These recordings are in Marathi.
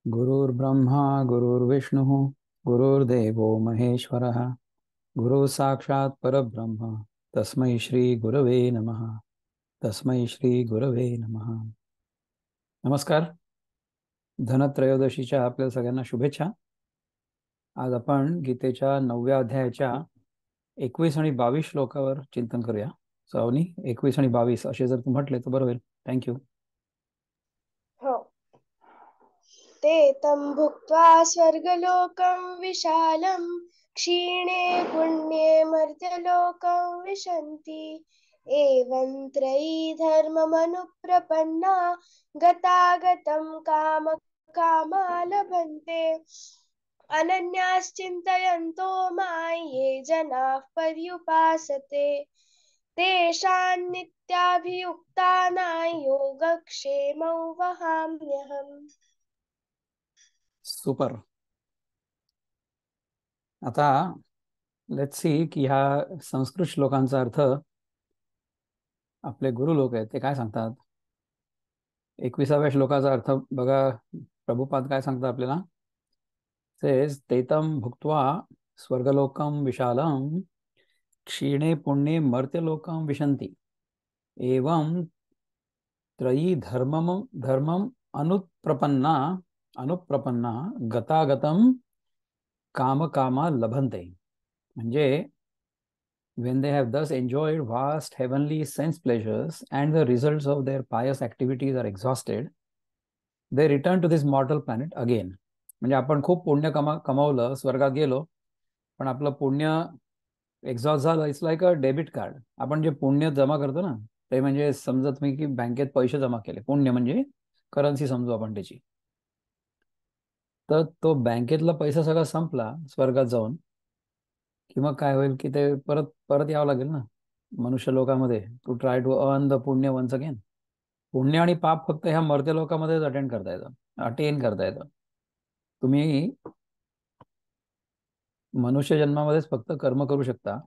गुरुर्ब्रह्मा गुरुर्विष्णुः गुरुर्देवो महेश्वरः गुरुः साक्षात् परब्रह्म तस्मै श्री गुरवे नमः. तस्मै श्री गुरवे नमः. नमस्कार. धनत्रयोदशीच्या आपल्या सगळ्यांना शुभेच्छा. आज आपण गीतेच्या 9व्या अध्यायाच्या 21 आणि 22 श्लोकावर चिंतन करूया. सावनी 21 आणि 22 असे जर तू म्हटले तर बरं होईल. थँक्यू. हो. ते तं भुक्त्वा स्वर्गलोकं विशालं क्षीणे पुण्ये मर्त्यलोकं विशन्ति एवं त्रयी धर्ममनुप्रपन्ना गतागतं कामकामा लभन्ते अनन्याश्चिन्तयन्तो मां ये जनाः पर्युपासते तेषां नित्याभियुक्तानां योगक्षेमौ वहाम्यहम्. सुपर. आता लेट्स सी की ह्या संस्कृत श्लोकांचा अर्थ आपले गुरु लोक आहेत ते काय सांगतात. 21व्या श्लोकाचा अर्थ बघा. प्रभुपाद काय सांगतात आपल्याला. सेज तेतम भुक्त्वा स्वर्गलोकम विशालम क्षीणे पुण्ये मर्त्यलोकम विशन्ति एवं त्रयी धर्मम अनुप्रपन्ना अनुप्रपन्ना गतागतम कामकामा लभन्ते. म्हणजे when they have thus enjoyed vast heavenly sense pleasures and the results of their pious activities are exhausted, they return to this mortal planet again. म्हणजे आपण खूप पुण्य कमावलं, स्वर्गात गेलो, पण आपलं पुण्य एक्झॉस्ट झालं. It's like a debit card. आपण जे पुण्य जमा करतो ना, ते म्हणजे समजा तुम्ही की बँकेत पैसे जमा केले, पुण्य म्हणजे करन्सी समजू आपण त्याची. तर तो बँकेतला पैसा सगळा संपला स्वर्गात जाऊन की मग काय होईल की ते परत परत यावं लागेल ना मनुष्य लोकांमध्ये, to try to earn the punya once again. पुण्य आणि पाप फक्त ह्या मर्त्य लोकांमध्येच अटेन करता येतं. तुम्ही मनुष्य जन्मामध्येच फक्त कर्म करू शकता,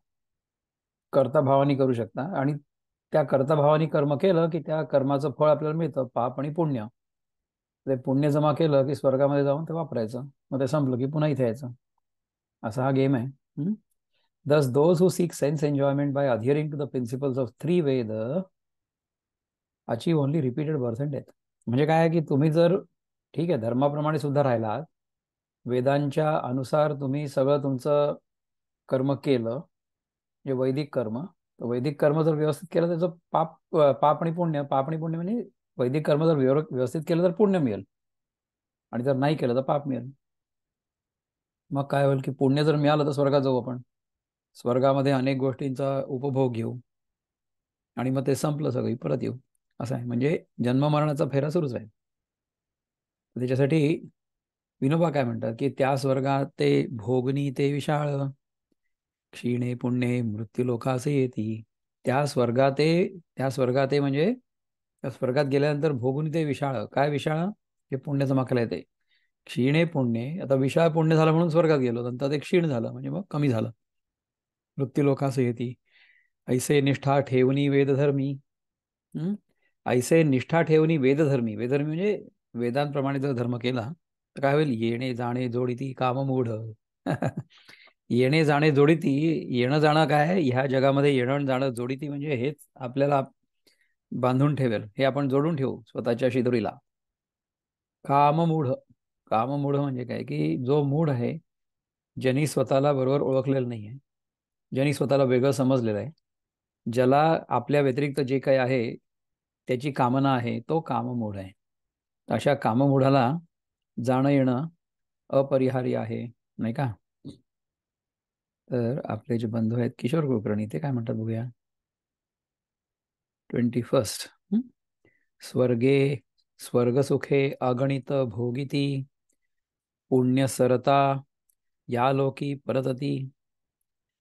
कर्ता भावानी करू शकता, आणि त्या कर्ता भावानी कर्म केलं की त्या कर्माचं फळ आपल्याला मिळतं, पाप आणि पुण्य. ते पुण्य जमा केलं की स्वर्गामध्ये जाऊन ते वापरायचं, मग ते संपलं की पुन्हा इथे यायचं. असा हा गेम आहे. Thus, those who seek sense enjoyment by adhering to the principles of three Veda achieve only repeated birth and death. म्हणजे काय आहे की तुम्ही जर ठीक आहे धर्माप्रमाणे सुद्धा राहिलात, वेदांच्या अनुसार तुम्ही सगळं तुमचं कर्म केलं, जे वैदिक कर्म, तर वैदिक कर्म जर व्यवस्थित केलं त्याचं पाप आणि पुण्य म्हणजे वैदिक कर्म जर व्यवस्थित केलं तर पुण्य मिळेल, आणि जर नाही केलं तर पाप मिळेल. मग काय होईल की पुण्य जर मिळालं तर स्वर्गात जाऊ आपण, स्वर्गामध्ये अनेक गोष्टींचा उपभोग घेऊ, आणि मग ते संपलं सगळी परत येऊ. असं आहे. म्हणजे जन्म मरणाचा फेरा सुरूच आहे. त्याच्यासाठी विनोबा काय म्हणतात की त्या स्वर्गात ते भोगनी ते विशाळ क्षीणे पुण्ये मृत्यू लोकासे येती. त्या स्वर्गात म्हणजे त्या स्वर्गात गेल्यानंतर भोगुनी ते विशाळ. काय विशाळ? हे पुण्य जमा केलं येते. क्षीणे पुण्ये, आता विशाळ पुण्य झालं म्हणून स्वर्गात गेलो, नंतर ते क्षीण झालं म्हणजे मग कमी झालं. मृत्यू लोकासे येती ऐसे निष्ठा ठेवणी वेदधर्मी. ऐसे निष्ठा ठेवणी वेदधर्मी. वेदधर्मी म्हणजे वेदांप्रमाणे जर धर्म केला तर काय होईल. येणे जाणे जोडीती काममूढ. येणे जाणे जोडीती. येणं जाणं काय, ह्या जगामध्ये येणं जाणं जोडीती म्हणजे हेच आपल्याला बांधून ठेवेल, हे आपण जोडून ठेवू स्वतःच्या शिदोरीला. काममूढ. काममूढ म्हणजे काय की जो मूढ आहे, ज्यांनी स्वतःला बरोबर ओळखलेलं नाही आहे, ज्यांनी स्वतःला वेगळं समजलेलं आहे, ज्याला आपल्या व्यतिरिक्त जे काही आहे त्याची कामना आहे, तो काममूढ आहे. अशा काममूढाला जाणं येणं अपरिहार्य आहे, नाही का. तर आपले जे बंधू आहेत किशोर कुलकर्णी, ते काय म्हणतात बघूया. 21. स्वर्गे स्वर्गसुखे अगणित भोगिती पुण्य सरता या लोकी परतती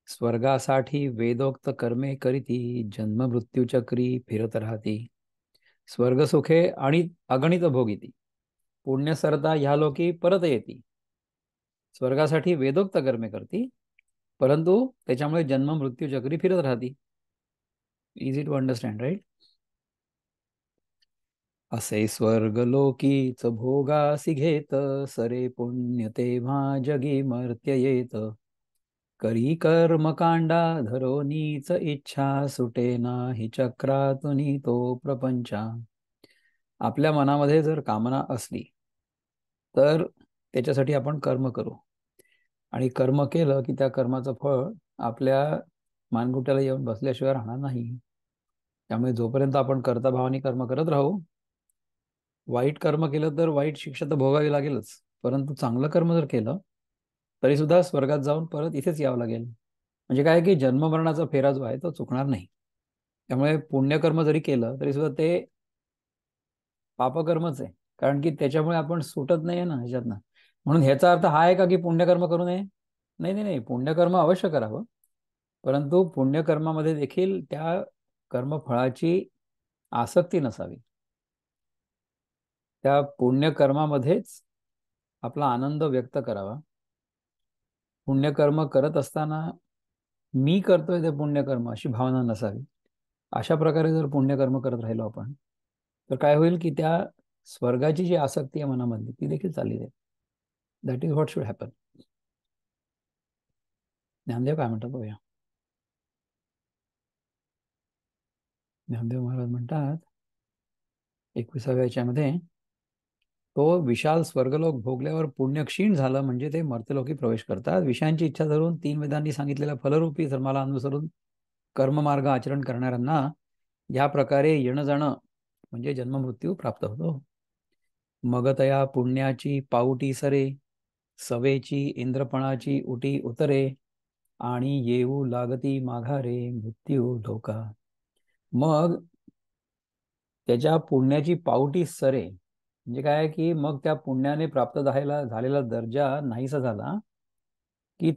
स्वर्गासाठी वेदोक्त कर्मे करीती जन्म मृत्यू चक्री फिरत राहती. स्वर्गसुखे आणि अगणित भोगिती पुण्य सरता ह्या लोकी परत येती. स्वर्गासाठी वेदोक्त कर्मे करती, परंतु त्याच्यामुळे जन्म मृत्यू चक्री फिरत राहती. Easy to understand, right. असे स्वर्ग लोकीच भोगासी घेत, सरे पुण्य तेव्हा जगी मर्त्य येत. करी कर्मकांडा धरोनीच इच्छा, सुटे नाही चक्रातुनी तो प्रपंचा. आपल्या मनामध्ये जर कामना असली तर त्याच्यासाठी आपण कर्म करू, आणि कर्म केलं की त्या कर्माचं फळ आपल्या मानगुट्याला येऊन बसल्याशिवाय राहणार नाही. त्यामुळे जोपर्यंत आपण कर्ता भावाने कर्म करत राहू, वाईट कर्म केलं तर वाईट शिक्षा तर भोगावी लागेलच, परंतु चांगलं कर्म जर केलं तरी सुद्धा स्वर्गात जाऊन परत इथेच यावं लागेल. म्हणजे काय की जन्ममरणाचा फेरा जो आहे तो चुकणार नाही. त्यामुळे पुण्यकर्म जरी केलं तरी सुद्धा ते पापकर्मच आहे, कारण की त्याच्यामुळे आपण सुटत नाहीये ना ह्याच्यातनं. म्हणून ह्याचा अर्थ हा आहे का की पुण्यकर्म करू नये? नाही नाही नाही, पुण्यकर्म अवश्य करावं, परंतु पुण्यकर्मामध्ये देखील त्या कर्मफळाची आसक्ती नसावी. त्या पुण्यकर्मामध्येच आपला आनंद व्यक्त करावा. पुण्यकर्म करत असताना मी करतोय ते पुण्यकर्म अशी भावना नसावी. अशा प्रकारे जर पुण्यकर्म करत राहिलो आपण, तर काय होईल की त्या स्वर्गाची जी आसक्ती आहे मनामधली ती देखील चालली जाईल. That is what should happen. Dnyandev काय म्हणतात बघूया. ज्ञानदेव महाराज म्हणतात 21व्या याच्यामध्ये, तो विशाल स्वर्गलोक भोगल्यावर पुण्य क्षीण झालं म्हणजे ते मर्त्यलोकी प्रवेश करतात. विषयांची इच्छा धरून 3 वेदांनी सांगितलेल्या फलरूपी धर्माला अनुसरून कर्ममार्ग आचरण करणाऱ्यांना या प्रकारे येणं जाणं म्हणजे जन्ममृत्यू प्राप्त होतो. मग तया पुण्याची पाऊटी सरे, सवेची इंद्रपणाची उटी उतरे, आणि येऊ लागती माघारे मृत्यू धोका. मग त्याच्या पुण्याची पावटी सरे म्हणजे काय की मग त्या पुण्याने प्राप्त झालेला दर्जा नाहीसा झाला की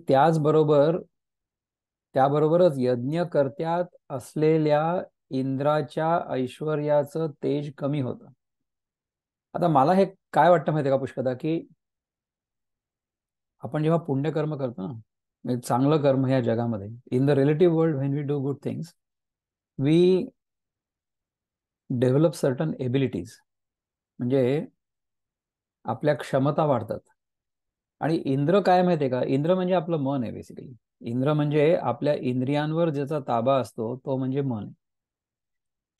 त्याबरोबरच यज्ञकर्त्यात असलेल्या इंद्राच्या ऐश्वर्याचं तेज कमी होतं. आता मला हे काय वाटतं माहिती आहे का पुष्कदा, की आपण जेव्हा पुण्यकर्म करतो ना, म्हणजे चांगलं कर्म या जगामध्ये, in the relative world when we do good things, we develop certain abilities. म्हणजे आपल्या क्षमता वाढतात. आणि इंद्र काय माहितीये का, इंद्र म्हणजे आपलं मन आहे बेसिकली. इंद्र म्हणजे आपल्या इंद्रियांवर ज्याचा ताबा असतो तो म्हणजे मन आहे.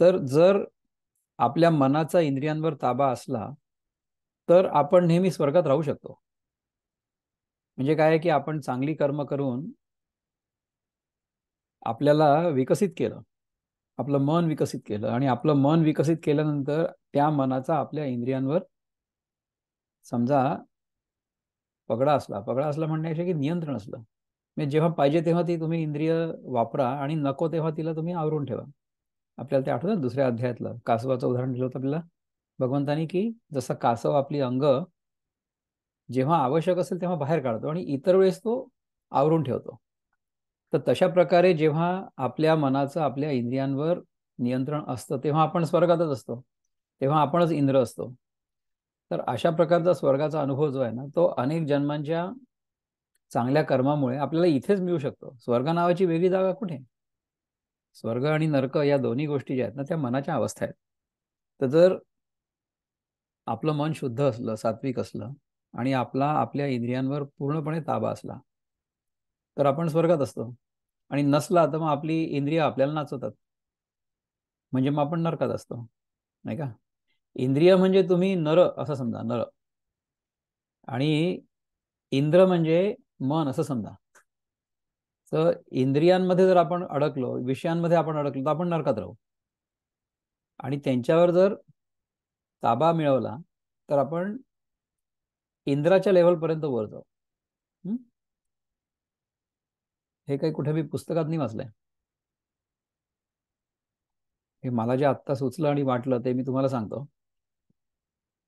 तर जर आपल्या मनाचा इंद्रियांवर ताबा असला तर आपण नेहमी स्वर्गात राहू शकतो. म्हणजे काय की आपण चांगली कर्म करून आपल्याला विकसित केलं, आपलं मन विकसित केलं, आणि आपलं मन विकसित केल्यानंतर त्या मनाचा आपल्या इंद्रियांवर समजा पगडा असला म्हणण्यापेक्षा की नियंत्रण असलं, म्हणजे जेव्हा पाहिजे तेव्हा ती तुम्ही इंद्रिय वापरा आणि नको तेव्हा तिला तुम्ही आवरून ठेवा. आपल्याला ते आठवतं दुसऱ्या अध्यायातलं कासवाचं उदाहरण दिलं होतं आपल्याला भगवंतानी, की जसं कासव आपली अंग जेव्हा आवश्यक असेल तेव्हा बाहेर काढतो आणि इतर वेळेस तो आवरून ठेवतो. तर तशा प्रकारे जेव्हा आपल्या मनाचं आपल्या इंद्रियांवर नियंत्रण असतं तेव्हा आपण स्वर्गातच असतो, तेव्हा आपणच इंद्र असतो. तर अशा प्रकारचा स्वर्गाचा अनुभव जो आहे ना, तो अनेक जन्मांच्या चांगल्या कर्मामुळे आपल्याला इथेच मिळू शकतो. स्वर्ग नावाची वेगळी जागा कुठे? स्वर्ग आणि नरक या दोन्ही गोष्टी ज्या आहेत ना, त्या मनाच्या अवस्था आहेत. तर जर आपलं मन शुद्ध असलं, सात्विक असलं, आणि आपल्या इंद्रियांवर पूर्णपणे ताबा असला तर आपण स्वर्गात असतो. आणि नसला तर मग आपली इंद्रिय आपल्याला नाचवतात, म्हणजे मग आपण नरकात असतो, नाही का? इंद्रिय म्हणजे तुम्ही नर असं समजा, नर. आणि इंद्र म्हणजे मन असं समजा. तर इंद्रियांमध्ये जर आपण अडकलो, विषयांमध्ये आपण अडकलो, तर आपण नरकात राहू. आणि त्यांच्यावर जर ताबा मिळवला तर आपण इंद्राच्या लेवलपर्यंत वर जाऊ. हं? हे काही कुठे मी पुस्तकात नाही वाचलंय, हे मला जे आत्ता सुचलं आणि वाटलं ते मी तुम्हाला सांगतो.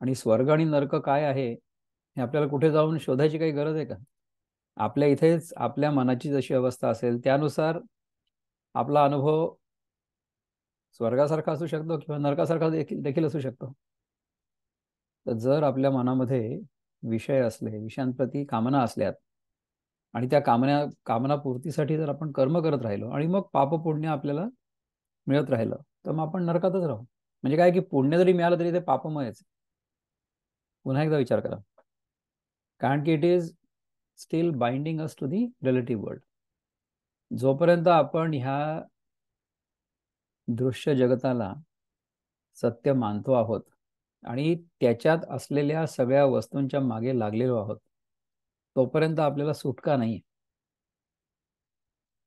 आणि स्वर्ग आणि नरक काय आहे हे आपल्याला कुठे जाऊन शोधायची काही गरज आहे का? आपल्या इथेच आपल्या मनाची जशी अवस्था असेल त्यानुसार आपला अनुभव स्वर्गासारखा असू शकतो किंवा नरकासारखा देखील देखील असू शकतो. तर जर आपल्या मनामध्ये विषय असले, विषयांप्रती कामना असल्यात, आणि त्या कामनापूर्तीसाठी जर आपण कर्म करत राहिलो आणि मग पाप पुण्य आपल्याला मिळत राहिलं, तर मग आपण नरकातच राहू. म्हणजे काय की पुण्य जरी मिळालं तरी ते पापमयच. पुन्हा एकदा विचार करा. कारण की it is still binding us to the relative world. जोपर्यंत आपण ह्या दृश्य जगताला सत्य मानतो आहोत आणि त्याच्यात असलेल्या सगळ्या वस्तूंच्या मागे लागलेलो आहोत, तोपर्यंत आपल्याला सुटका नाही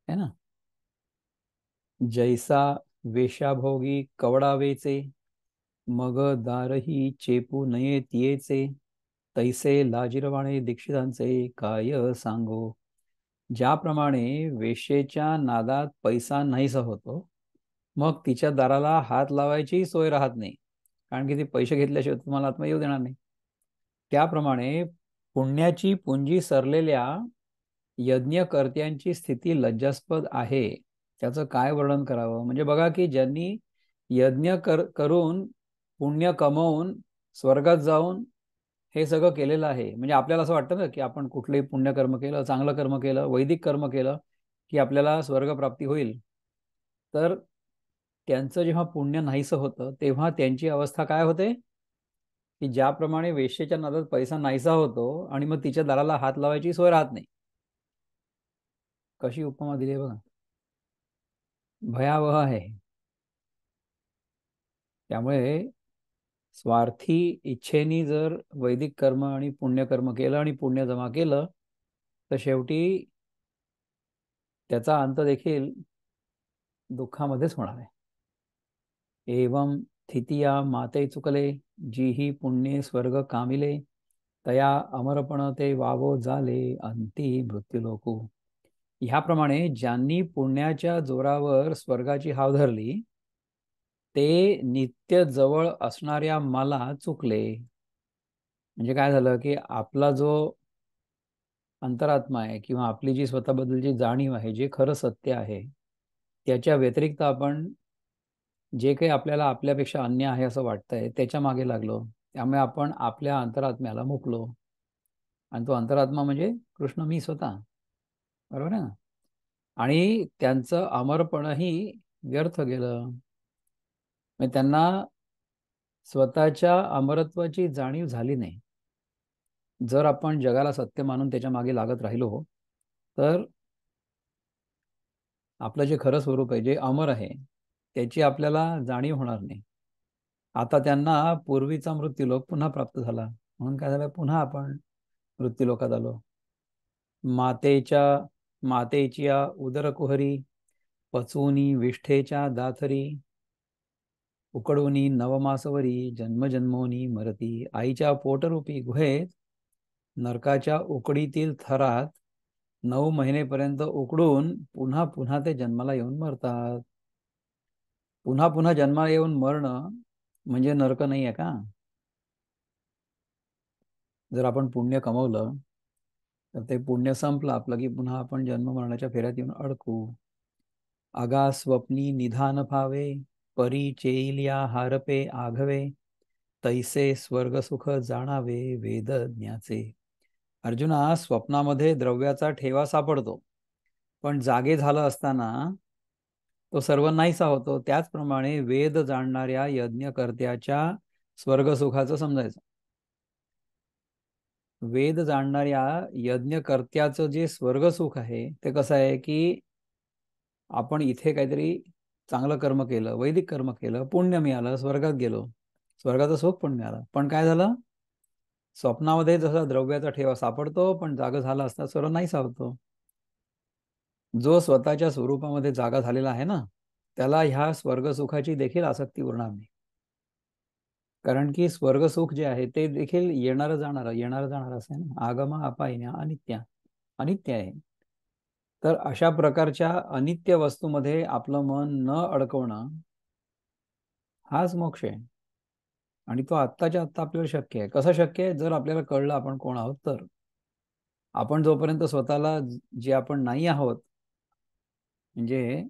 है ना. जैसा वेशाभोगी कवडावेचे, मग दारही चेपू नये तियेचे, तैसे लाजिरवाणे दीक्षितांचे काय सांगो. ज्याप्रमाणे वेशेच्या नादात पैसा नाहीसा होतो, मग तिच्या दाराला हात लावायची सोय राहत नाही, कारण की ती पैसे घेतल्याशिवाय तुम्हाला आत्मा येऊ देणार नाही. त्याप्रमाणे पुण्याची पुंजी सरलेल्या यज्ञकर्त्यांची स्थिती लज्जास्पद आहे. त्याचं काय वर्णन करावं. म्हणजे बघा की ज्यांनी यज्ञ करून पुण्य कमवून स्वर्गात जाऊन हे सगळं केलेलं आहे. म्हणजे आपल्याला असं वाटतं ना की आपण कुठलंही पुण्यकर्म केलं, चांगलं कर्म केलं, वैदिक कर्म केलं की आपल्याला स्वर्गप्राप्ती होईल. तर त्यांचं जेव्हा पुण्य नाहीसं होतं तेव्हा त्यांची अवस्था काय होते की ज्याप्रमाणे वेश्येच्या नादात पैसा नाहीसा होतो आणि मग तिच्या दाराला हात लावायची सोय राहत नाही. कशी उपमा दिली आहे बघा. भयावह आहे. त्यामुळे स्वार्थी इच्छेनी जर वैदिक कर्म आणि पुण्यकर्म केलं आणि पुण्य जमा केलं तर शेवटी त्याचा अंत देखील दुःखामध्येच होणार आहे. एवं थितिया माते चुकले, जी ही पुण्ये स्वर्ग कामिले, तया अमरपण ते वावो झाले अंती मृत्यूलोकू. ह्याप्रमाणे ज्यांनी पुण्याच्या जोरावर स्वर्गाची हाव धरली ते नित्य जवळ असणाऱ्या मला चुकले. म्हणजे काय झालं की आपला जो अंतरात्मा आहे किंवा आपली जी स्वतःबद्दलची जाणीव आहे, जे खरं सत्य आहे, त्याच्या व्यतिरिक्त आपण जे काही आपल्याला आपल्यापेक्षा अन्य आहे असं वाटतंय त्याच्या मागे लागलो. त्यामुळे आपण आपल्या अंतरात्म्याला मुकलो. आणि तो अंतरात्मा म्हणजे कृष्ण, मी स्वतः. बरोबर आहे ना. आणि त्यांचं अमरपणही व्यर्थ गेलं. म्हणजे त्यांना स्वतःच्या अमरत्वाची जाणीव झाली नाही. जर आपण जगाला सत्य मानून त्याच्या मागे लागत राहिलो तर आपलं जे खरं स्वरूप आहे, जे अमर आहे, त्याची आपल्याला जाणीव होणार नाही. आता त्यांना पूर्वीचा मृत्यूलोक पुन्हा प्राप्त झाला, म्हणून काय झालं, पुन्हा आपण मृत्यूलोकात आलो. मातेच्या मातेच्या उदरकुहरी, पचूनी विष्ठेच्या दाथरी, उकडूनी नवमासवरी, जन्मजन्मोनी मरती. आईच्या पोटरूपी गुहेत नरकाच्या उकडीतील थरात 9 महिनेपर्यंत उकडून पुन्हा पुन्हा ते जन्माला येऊन मरतात. पुन्हा पुन्हा जन्माला येऊन मरणं म्हणजे नरक नाही आहे का. जर आपण पुण्य कमवलं तर ते पुण्य संपलं आपलं की पुन्हा आपण जन्म मरणाच्या फेऱ्यात येऊन अडकू. आगा स्वप्नी निधान फावे, परी चेलिया हारपे आघवे, तैसे स्वर्ग सुख जाणावे वेदज्ञाचे. अर्जुना, स्वप्नामध्ये द्रव्याचा ठेवा सापडतो, पण जागे झालं असताना तो सर्व नाहीसा होतो. त्याचप्रमाणे वेद जाणणाऱ्या यज्ञकर्त्याच्या स्वर्गसुखाचं समजायचं. वेद जाणणाऱ्या यज्ञकर्त्याचं जे स्वर्गसुख आहे ते कसं आहे की आपण इथे काहीतरी चांगलं कर्म केलं, वैदिक कर्म केलं, पुण्य मिळालं, स्वर्गात गेलो, स्वर्गाचं सुख पण मिळालं. पण काय झालं, स्वप्नामध्ये जसा द्रव्याचा ठेवा सापडतो पण जागा झाला असता सर्व नाहीसा होतो. जो स्वतःच्या स्वरूपामध्ये जागा झालेला आहे ना, त्याला ह्या स्वर्गसुखाची देखील आसक्ती उरणार नाही. कारण की स्वर्गसुख जे आहे ते देखील येणारं जाणारं असं आहे ना. आगमा अपायन्या अनित्या, अनित्य आहे. तर अशा प्रकारच्या अनित्य वस्तूमध्ये आपलं मन न अडकवणं हाच मोक्ष आहे. आणि तो आत्ताच्या आत्ता आपल्याला शक्य आहे. कसं शक्य आहे, जर आपल्याला कळलं आपण कोण आहोत तर. आपण जोपर्यंत स्वतःला जे आपण नाही आहोत, म्हणजे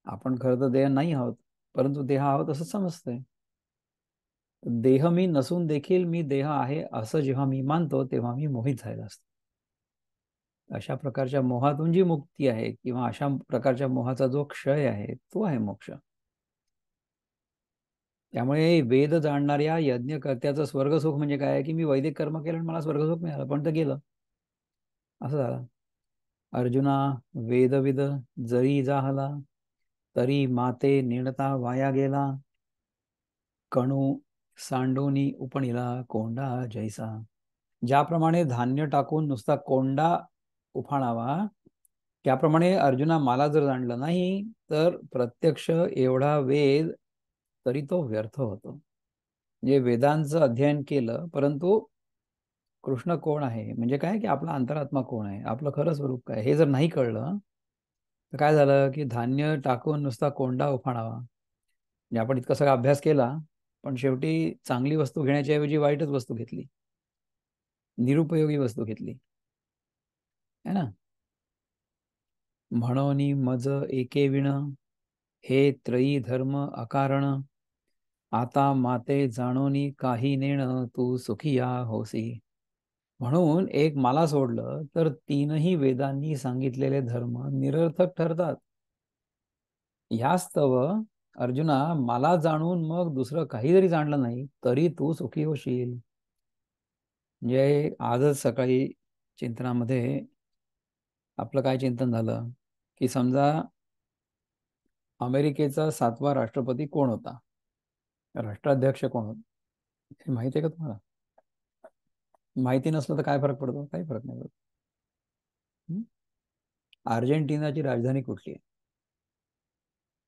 आपण खरं तर देह नाही आहोत, परंतु देह आहोत असं समजतंय. देह मी नसून देखील मी देह आहे असं जेव्हा मी मानतो तेव्हा मी मोहित झालेला असतो. अशा प्रकारच्या मोहातून जी मुक्ती आहे किंवा अशा प्रकारच्या मोहाचा जो क्षय आहे तो आहे मोक्ष. त्यामुळे वेद जाणणाऱ्या यज्ञकर्त्याचं स्वर्गसुख म्हणजे काय की मी वैदिक कर्म केलं आणि मला स्वर्गसुख मिळालं, पण ते गेलं. असं झालं. अर्जुना, वेदविद जरी जाहला, तरी माते निणता वाया गेला. कणू सांडोनी उपणिला कोंडा जैसा. ज्याप्रमाणे धान्य टाकून नुसता कोंडा उफाणावा, त्याप्रमाणे अर्जुना मला जर जाणलं नाही तर प्रत्यक्ष एवढा वेद तरी तो व्यर्थ होतो. म्हणजे वेदांचं अध्ययन केलं, परंतु कृष्ण कोण आहे, म्हणजे काय की आपला अंतरात्मा कोण आहे, आपलं खरं स्वरूप काय, हे जर नाही कळलं तर काय झालं की धान्य टाकून नुसता कोंडा उफाणावा. म्हणजे आपण इतका सगळा अभ्यास केला, पण शेवटी चांगली वस्तू घेण्याच्या ऐवजी वाईटच वस्तू घेतली, निरुपयोगी वस्तू घेतली, है ना. म्हणून मज एके विण, हे त्रयी धर्म अकारण. आता माते जाणोनी काही नेण, तू सुखिया होसी. म्हणून एक मला सोडलं तर तीनही वेदांनी सांगितलेले धर्म निरर्थक ठरतात. ह्यास्तव अर्जुना, मला जाणून मग दुसरं काही जरी जाणलं नाही तरी तू सुखी होशील. म्हणजे आजच सकाळी चिंतनामध्ये आपलं काय चिंतन झालं की समजा अमेरिकेचा 7वा राष्ट्रपती कोण होता, राष्ट्राध्यक्ष कोण होता, हे माहिती आहे का तुम्हाला? माहिती नसलं तर काय फरक पडतो? काही फरक नाही पडत. अर्जेंटिनाची राजधानी कुठली आहे?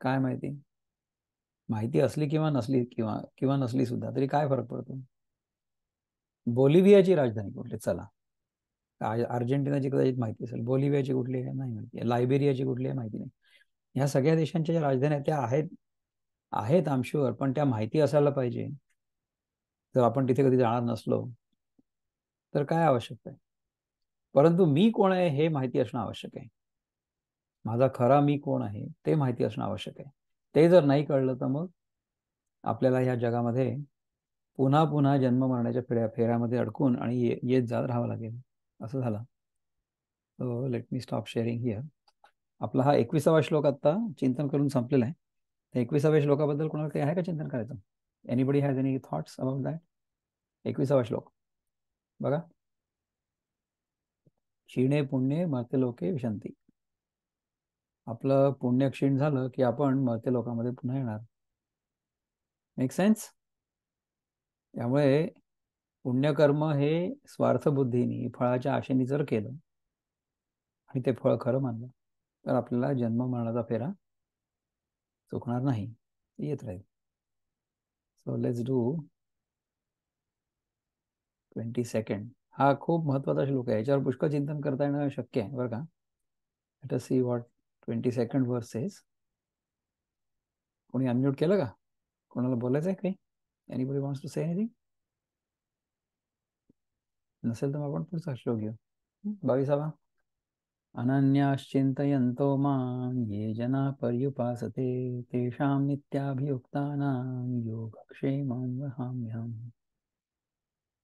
काय माहिती? माहिती असली किंवा नसली किंवा किंवा नसली सुद्धा तरी काय फरक पडतो? बोलिव्हियाची राजधानी कुठली? चला, अर्जेंटिनाची कदाचित माहिती असेल, बोलिव्हियाची कुठली आहे नाही माहिती, लायबेरियाची कुठली आहे माहिती नाही. ह्या सगळ्या देशांच्या ज्या राजधान्या त्या आहेत आहेत आय एम शुअर, पण त्या माहिती असायला पाहिजे. जर आपण तिथे कधी जाणार नसलो तर काय आवश्यकता आहे? परंतु मी कोण आहे हे माहिती असणं आवश्यक आहे. माझा खरा मी कोण आहे ते माहिती असणं आवश्यक आहे. ते जर नाही कळलं तर मग आपल्याला ह्या जगामध्ये पुन्हा पुन्हा जन्म मरण्याच्या फेऱ्यामध्ये अडकून आणि येत जात राहावं लागेल, असं झालं. So let me stop sharing here. आपला हा 21वा श्लोक आता चिंतन करून संपलेला आहे. 21व्या श्लोकाबद्दल कोणाला काही आहे का चिंतन करायचं? Anybody has any thoughts about that? 21वा श्लोक बघा. क्षीणे पुण्ये मर्त्य लोके विशंती. आपलं पुण्य क्षीण झालं की आपण मर्त्य लोकामध्ये पुन्हा येणार. Make sense? त्यामुळे पुण्यकर्म हे स्वार्थबुद्धीने फळाच्या आशेने जर केलं आणि ते फळ खरं मानलं तर आपल्याला जन्म मरणाचा फेरा चुकणार नाही, येत राहील. So let's do 22nd. हा खूप महत्वाचा श्लोक आहे, याच्यावर पुष्कळ चिंतन करता येणं शक्य आहे बरं का. Let us see what 22nd वर्स इज. कोणी अनम्यूट केलं का? कोणाला बोलायचं आहे काही? Anybody wants to say anything? नसेल तर आपण पुढचा श्लोक घेऊ. 22वा. अनन्याश्चिन्तयन्तो मां ये जना पर्युपासते, तेषां नित्याभियुक्तानां योगक्षेमं वहाम्यहम्.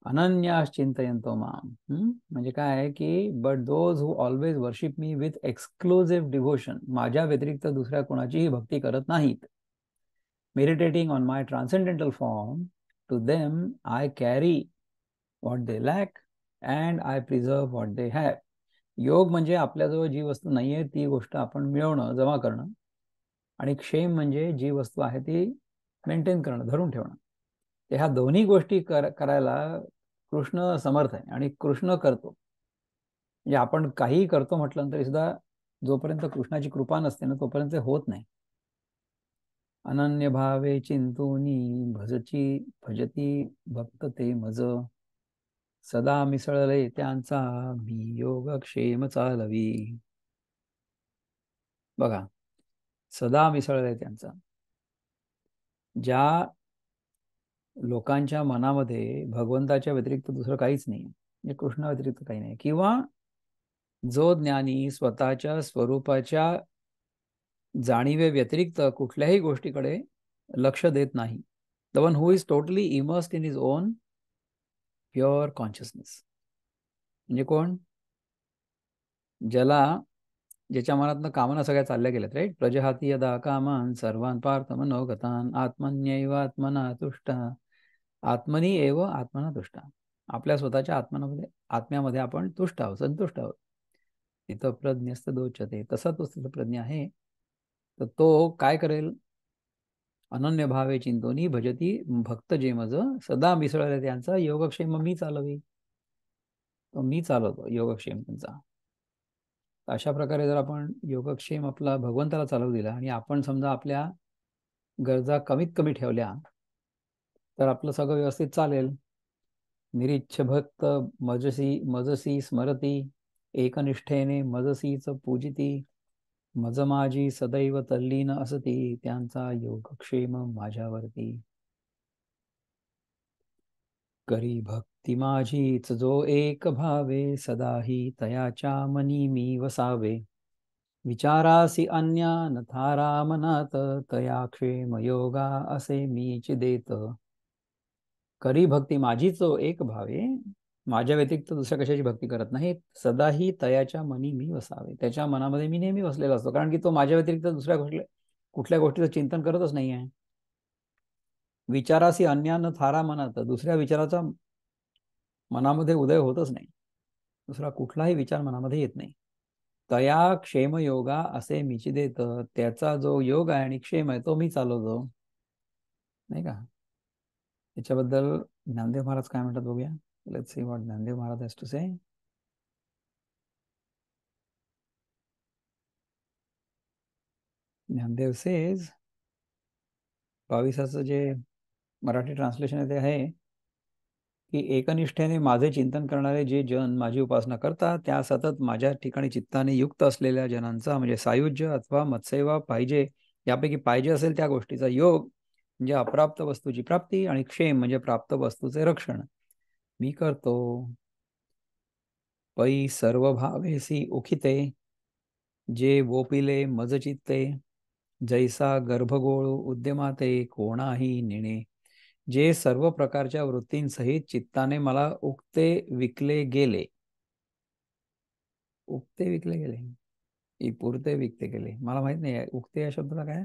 अनन्याश्चिन्तयन्तो मां म्हणजे काय की but those who always worship me with exclusive devotion, माझ्या व्यतिरिक्त दुसऱ्या कोणाचीही भक्ती करत नाहीत. Meditating on my transcendental form, to them I carry what they lack and I preserve what they have. योग म्हणजे आपल्याजवळ जी वस्तू नाही आहे ती गोष्ट आपण मिळवणं, जमा करणं, आणि क्षेम म्हणजे जी वस्तू आहे ती मेंटेन करणं, धरून ठेवणं. ते ह्या दोन्ही गोष्टी करायला कृष्ण समर्थ आहे आणि कृष्ण करतो. म्हणजे आपण काहीही करतो म्हटलं तरी सुद्धा जोपर्यंत कृष्णाची कृपा नसते ना तोपर्यंत होत नाही. अनन्य भावे चिंतूनी भजती भक्त ते मज, सदा मिसळले त्यांचा मी योगक्षेम चालवी. बघा, सदा मिसळले त्यांचा. ज्या लोकांच्या मनामध्ये भगवंताच्या व्यतिरिक्त दुसरं काहीच नाही, म्हणजे कृष्णा व्यतिरिक्त काही नाही, किंवा जो ज्ञानी स्वतःच्या स्वरूपाच्या जाणीवे व्यतिरिक्त कुठल्याही गोष्टीकडे लक्ष देत नाही, the one who is totally immersed in his on pure consciousness. म्हणजे कोण? ज्याला ज्याच्या मनातनं कामना सगळ्या चालल्या गेल्यात, राईट. प्रजहाती यदा कामान सर्वान पार्थ मनोगतान आत्मन्यैव आत्मना तुष्ट आत्मनी एव आत्मना तुष्ट. आपल्या स्वतःच्या आत्म्यामध्ये आपण तुष्ट आहोत, संतुष्ट आहोत. तिथं प्रज्ञस्त दोचते, तसा तो तिथं प्रज्ञ आहे. तर तो काय करेल? अनन्य भावे चिंतोनी भजती भक्त जे मज सदा मिसळले त्यांचा योगक्षेम मी चालवी. तो मी चालवतो योगक्षेम त्यांचा. अशा प्रकारे जर आपण योगक्षेम आपला भगवंताला चालवू दिला आणि आपण समजा आपल्या गरजा कमीत कमी ठेवल्या तर आपलं सगळं व्यवस्थित चालेल. निरीच्छ भक्त मजसी मजसी स्मरती एकनिष्ठेने मजसीच पूजिती मज माझी सदैव तल्लीन असती त्यांचा योगक्षेम माझ्यावरती. करी भक्ती माझीच जो एक भावे सदाही तयाच्या मनी मी वसावे विचारासी अन्या न थारा मनात तया क्षेम योगा असे मीच देत. करी भक्ती माझीच जो एक भावे, माझ्या व्यतिरिक्त दुसऱ्या कशाची भक्ती करत नाही. सदाही तयाच्या मनी मी वसावे, त्याच्या मनामध्ये मी नेहमी वसलेला असतो, कारण की तो माझ्या व्यतिरिक्त दुसऱ्या कुठल्या गोष्टीचं चिंतन करतच नाही आहे. विचारासी अन्यान थारा मनात, दुसऱ्या विचाराचा मनामध्ये उदय होतच नाही, दुसरा कुठलाही विचार मनामध्ये येत नाही. तया क्षेम योगा असे मीची देत, त्याचा जो योग आहे आणि क्षेम आहे तो मी चालवतो, नाही का. याच्याबद्दल ज्ञानदेव महाराज काय म्हणतात बघूया. Let's see what Dnyandev Maharaj has to say. Dnyandev says 22चं जे मराठी ट्रान्सलेशन आहे ते आहे की एकनिष्ठेने माझे चिंतन करणारे जे जन माझी उपासना करतात त्या सतत माझ्या ठिकाणी चित्ताने युक्त असलेल्या जनांचा म्हणजे सायुज्य अथवा मत्सेवा पाहिजे, यापैकी पाहिजे असेल त्या गोष्टीचा योग म्हणजे अप्राप्त वस्तूची प्राप्ती आणि क्षेम म्हणजे प्राप्त वस्तूचे रक्षण मी करतो. पै सर्व भावेसी उखिते जे वोपिले मज चित्ते जैसा गर्भगोळू उद्यमाते कोणाही नेणे. जे सर्व प्रकारच्या वृत्तींसहित चित्ताने मला उक्ते विकले गेले, उक्ते विकले गेले, पुरते विकते गेले, मला माहित नाही उक्ते या शब्दाला काय.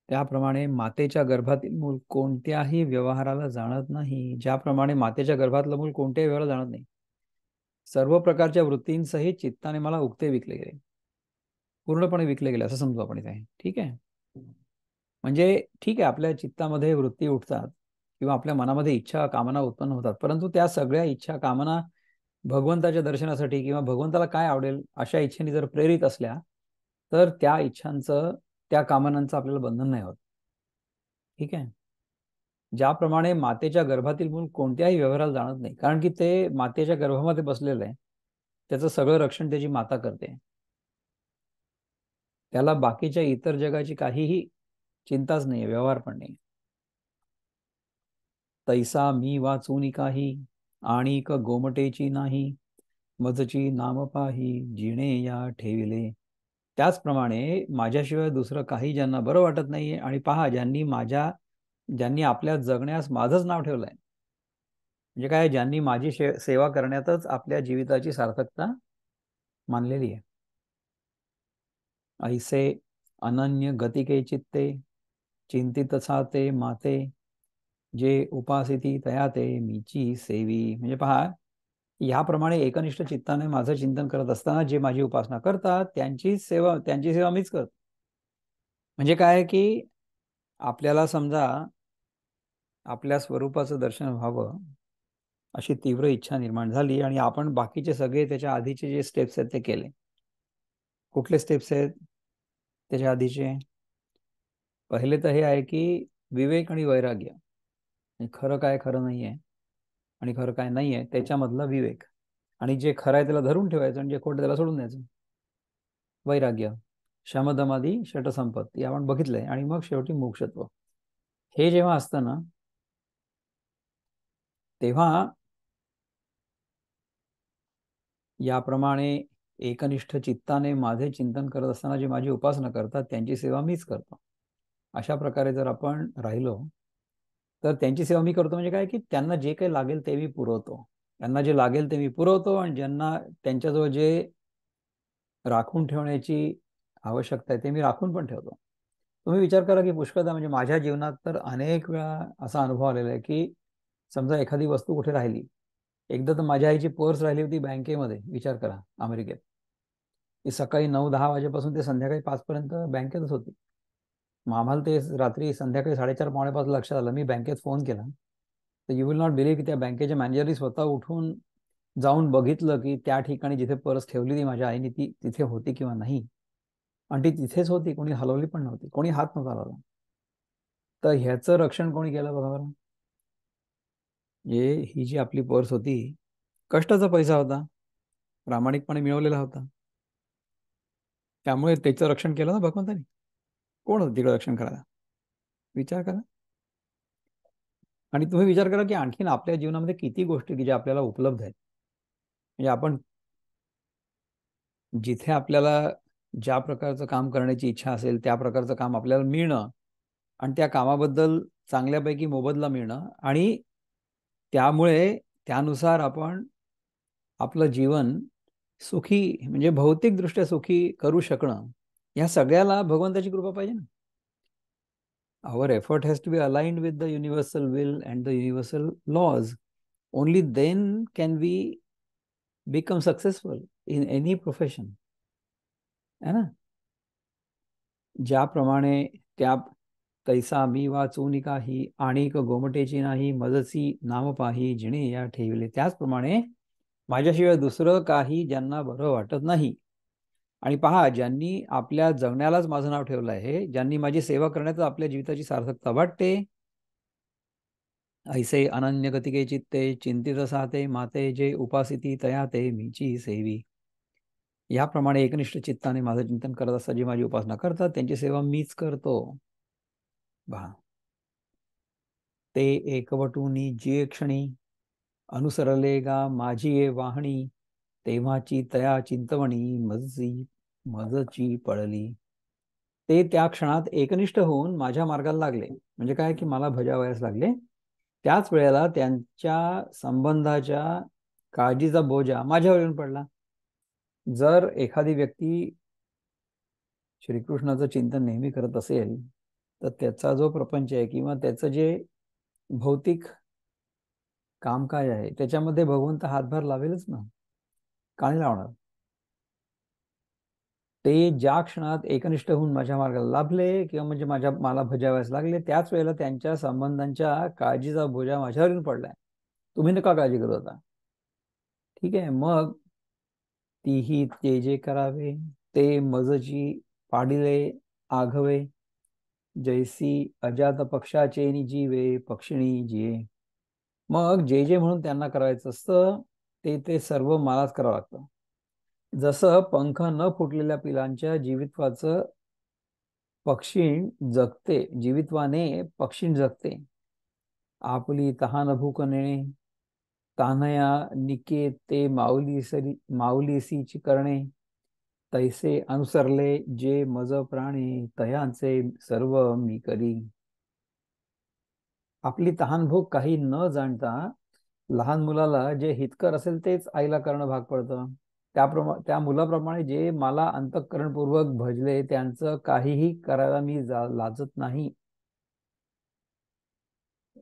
त्याप्रमाणे मातेच्या गर्भातील मूल कोणत्याही व्यवहाराला जाणत नाही. ज्याप्रमाणे मातेच्या गर्भातलं मूल कोणत्याही व्यवहाराला जाणत नाही, सर्व प्रकारच्या वृत्तींसहित चित्ताने मला उक्ते विकले गेले, पूर्णपणे विकले गेले असं समजू आपण इथे. ठीक आहे. म्हणजे ठीक आहे, आपल्या चित्तामध्ये वृत्ती उठतात किंवा आपल्या मनामध्ये इच्छा कामना उत्पन्न होतात, परंतु त्या सगळ्या इच्छा कामना भगवंताच्या दर्शनासाठी किंवा भगवंताला काय आवडेल अशा इच्छेने जर प्रेरित असल्या तर त्या इच्छांचं त्या कामनांचं आपल्याला बंधन नाही होत. ठीक आहे. ज्याप्रमाणे मातेच्या गर्भातील मूल कोणत्याही व्यवहाराला जाणत नाही, कारण की ते मातेच्या गर्भामध्ये बसलेलं आहे, त्याचं सगळं रक्षण त्याची माता करते, त्याला बाकीच्या इतर जगाची काहीही चिंताच नाही, व्यवहार पण नाही. तैसा मी वाचून काही आणिक गोमटेची नाही मजची नाम पाही जिणे या ठेविले. त्याचप्रमाणे माझ्याशिवाय दुसरं काही ज्यांना बरं वाटत नाहीये आणि पहा ज्यांनी आपल्या जगण्यास माझंच नाव ठेवलंय, म्हणजे काय, ज्यांनी माझी सेवा करण्यातच आपल्या जीविताची सार्थकता मानलेली आहे. ऐसे अनन्य गतिके चित्ते चिंतित ते माते जे उपासिती तयाते मीची सेवी. म्हणजे पहा, याप्रमाणे एकनिष्ठ चित्ताने माझं चिंतन करत असताना जे माझी उपासना करतात त्यांची सेवा मीच करतो. म्हणजे काय की आपल्याला समजा आपल्या स्वरूपाचं दर्शन व्हावं अशी तीव्र इच्छा निर्माण झाली आणि आपण बाकीचे सगळे त्याच्या आधीचे जे स्टेप्स आहेत ते केले. कुठले स्टेप्स आहेत त्याच्या आधीचे? पहिले तर हे आहे की विवेक आणि वैराग्य, खरं काय खरं नाही आहे आणि खरं काय नाही आहे त्याच्यामधला विवेक, आणि जे खरं आहे त्याला धरून ठेवायचं आणि जे खोटं त्याला सोडून द्यायचं. वैराग्य, शमदमादी षटसंपत्ती आपण बघितलंय, आणि मग शेवटी मोक्षत्व. हे जेव्हा असतं ना तेव्हा याप्रमाणे एकनिष्ठ चित्ताने माझे चिंतन करत असताना जे माझी उपासना करतात त्यांची सेवा मीच करतो. अशा प्रकारे जर आपण राहिलो तर त्यांची सेवा मी करतो, म्हणजे काय की त्यांना जे काही लागेल ते मी पुरवतो, त्यांना जे लागेल ते मी पुरवतो, आणि ज्यांना त्यांच्याजवळ जे राखून ठेवण्याची आवश्यकता आहे ते मी राखून पण ठेवतो. तुम्ही विचार करा की पुष्कळदा म्हणजे माझ्या जीवनात तर अनेक वेळा असा अनुभव आलेला आहे की समजा एखादी वस्तू कुठे राहिली. एकदा तर माझ्या आईची पर्स राहिली होती बँकेमध्ये, विचार करा, अमेरिकेत. ती सकाळी 9-10 वाजेपासून ते संध्याकाळी 5 पर्यंत बँकेतच होती. मग आम्हाला ते रात्री संध्याकाळी 4:30-4:45 लक्षात आलं. मी बँकेत फोन केला. तर यू विल नॉट बिलीव्ह की त्या बँकेच्या मॅनेजरनी स्वतः उठून जाऊन बघितलं की त्या ठिकाणी जिथे पर्स ठेवली होती माझ्या आईने ती तिथे होती किंवा नाही. आणि ती तिथेच होती, कोणी हलवली पण नव्हती, कोणी हात नव्हता लावला. तर ह्याचं रक्षण कोणी केलं बघा बरं. ही जी आपली पर्स होती, कष्टाचा पैसा होता, प्रामाणिकपणे मिळवलेला होता. त्यामुळे त्याचं रक्षण केलं ना भगवंतानी. कोण होतं तिकडे रक्षण करायला? विचार करा. आणि तुम्ही विचार करा की आणखीन आपल्या जीवनामध्ये किती गोष्टी की ज्या आपल्याला उपलब्ध आहेत. म्हणजे आपण जिथे आपल्याला ज्या प्रकारचं काम करण्याची इच्छा असेल त्या प्रकारचं काम आपल्याला मिळणं आणि त्या कामाबद्दल चांगल्यापैकी मोबदला मिळणं आणि त्यामुळे त्यानुसार आपण आपलं जीवन सुखी म्हणजे भौतिकदृष्ट्या सुखी करू शकणं, या सगळ्याला भगवंताची कृपा पाहिजे ना. Our effort has to be aligned with the universal will and the universal laws. Only then can we become successful in any profession. है ना. ज्याप्रमाणे त्या तैसा मी वाचून काही आणिक गोमटेची नाही मजसी नाम पाही जिणे या ठेवले, त्याचप्रमाणे माझ्याशिवाय दुसरं काही ज्यांना बरं वाटत नाही. आणि पहा, ज्यांनी आपल्या जगण्यालाच माझं नाव ठेवलं आहे, ज्यांनी माझी सेवा करण्यात आपल्या जीविताची सार्थकता वाटते, ऐसे अनन्य गतिके चित्ते चिंतित साते माते जे उपासिती तया ते मीची सेवी. याप्रमाणे एकनिष्ठ चित्ताने माझं चिंतन करत असता जी माझी उपासना करतात त्यांची सेवा मीच करतो. पहा, ते एकवटूनी जे क्षणी अनुसरले गा माझी ये वाहणी, तेव्हाची तया चिंतवणी मजची पडली. ते त्या क्षणात एकनिष्ठ होऊन माझ्या मार्गाला लागले. म्हणजे काय की मला भजावयास लागले. त्याच वेळेला त्यांच्या संबंधाच्या काळजीचा बोजा माझ्यावर येऊन पडला. जर एखादी व्यक्ती श्रीकृष्णाचं चिंतन नेहमी करत असेल तर त्याचा जो प्रपंच आहे किंवा त्याचं जे भौतिक कामकाज आहे त्याच्यामध्ये भगवंत हातभार लावेलच ना. का नाही लावणार. ते ज्या क्षणात एकनिष्ठ होऊन माझ्या मार्गाला लाभले किंवा म्हणजे मला भजावयास लागले त्याच वेळेला त्यांच्या संबंधांच्या काळजीचा बोजा माझ्यावर येऊन पडलाय. तुम्ही नका काळजी करू आता. ठीक आहे. मग तीही ते जे करावे ते मजची पाडिले आघवे, जैसी अजात पक्षाचे जीवे पक्षिणी जिये. मग जे जे म्हणून त्यांना करायचं असतं ते ते सर्व मलाच करावं लागतं. जसं पंख न फुटलेल्या पिलांच्या जीवित्वाचं पक्षी जगते, जीवित्वाने पक्षी जगते. आपली तहान भूक नेणे तान्हया निके ते माऊलीसीची करणे, तैसे अनुसरले जे मज प्राणी तयांचे सर्व मी करी. आपली तहानभूक काही न जाणता लहान मुलाला जे हितकर असेल तेच आईला करणं भाग पडतं. त्या मुलाप्रमाणे जे मला अंतःकरणपूर्वक भजले त्यांचं काहीही करायला मी लाजत नाही.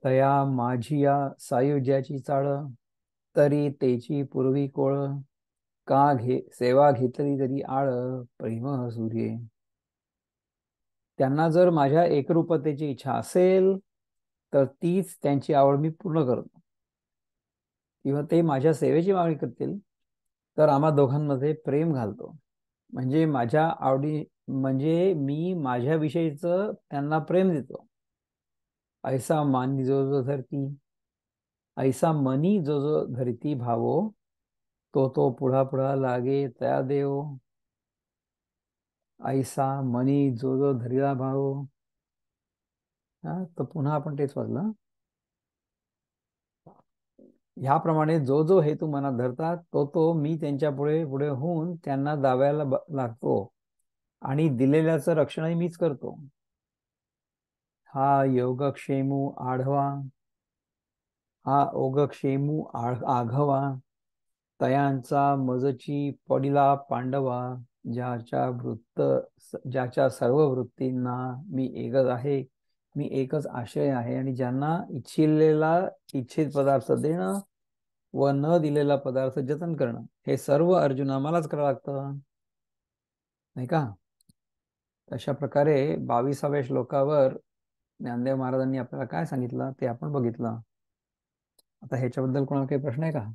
तया माझिया सायुज्याची चाळ तरी तेची पूर्वी कोळ, का सेवा घेतली तरी आळ प्रेम सूर्ये. त्यांना जर माझ्या एकरूपतेची इच्छा असेल तर तीच त्यांची आवड मी पूर्ण करतो. किंवा ते माझ्या सेवेची मागणी करतील तर आम्हा दोघांमध्ये प्रेम घालतो. म्हणजे माझ्या आवडी म्हणजे मी माझ्याविषयीचं त्यांना प्रेम देतो. ऐसा मानी जो जो धरती, ऐसा मनी जो जो धरती भावो, तो पुढा पुढा लागे तया देव. ऐसा मनी जो जो धरिला भावो. तर पुन्हा आपण तेच वाचलं. ह्याप्रमाणे जो जो हेतू मनात धरतात तो मी त्यांच्या पुढे पुढे होऊन त्यांना दाव्याला लागतो आणि दिलेल्याचं रक्षणही मीच करतो. हा योगक्षेमू आढवा, हा ओगक्षेमू आघवा, तयांचा मजची पडिला पांडवा. ज्याच्या सर्व वृत्तींना मी एकच आहे, मी एकच आशय आहे, आणि ज्यांना इच्छित पदार्थ देणं व न दिलेला पदार्थ जतन करणं, हे सर्व अर्जुना मलाच करावं लागतं, नाही का? अशा प्रकारे 22व्या श्लोकावर ज्ञानदेव महाराजांनी आपल्याला काय सांगितलं ते आपण बघितलं. आता ह्याच्याबद्दल कोणाला काही प्रश्न आहे का?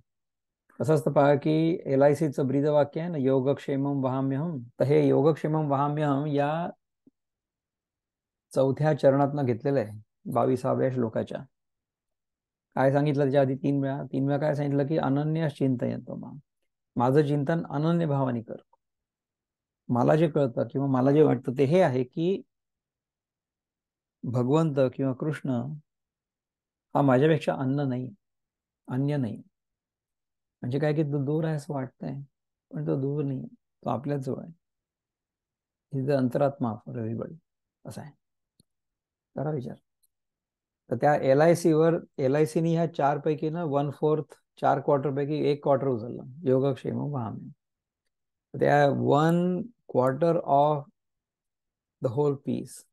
कसं असतं पहा, की LICचं ब्रीदवाक्य आहे ना, योगक्षेमम वहाम्यहम. तर हे योगक्षेमम वहाम्यहम या 4थ्या चरणातनं घेतलेलं आहे 22व्या श्लोकाच्या. काय सांगितलं त्याच्या आधी 3 वेळा काय सांगितलं, की अनन्य चिंतयंतो माम, माझं चिंतन अनन्य भावाने कर. मला जे कळतं किंवा मला जे वाटतं ते हे आहे, की भगवंत किंवा कृष्ण हा माझ्यापेक्षा अन्य नाही. म्हणजे काय, की तो दूर आहे असं वाटतंय, पण तो दूर नाही, तो आपल्याच जवळ आहे. इज द अंतरात्मा फॉर एव्हरीबडी, असं आहे. करा विचार. तर त्या LICनी ह्या 4 पैकी ना 1/4, 4 क्वार्टर पैकी 1 क्वार्टर उचललं, योगक्षेम वहाम्य. त्या 1/4 ऑफ द होल पीस,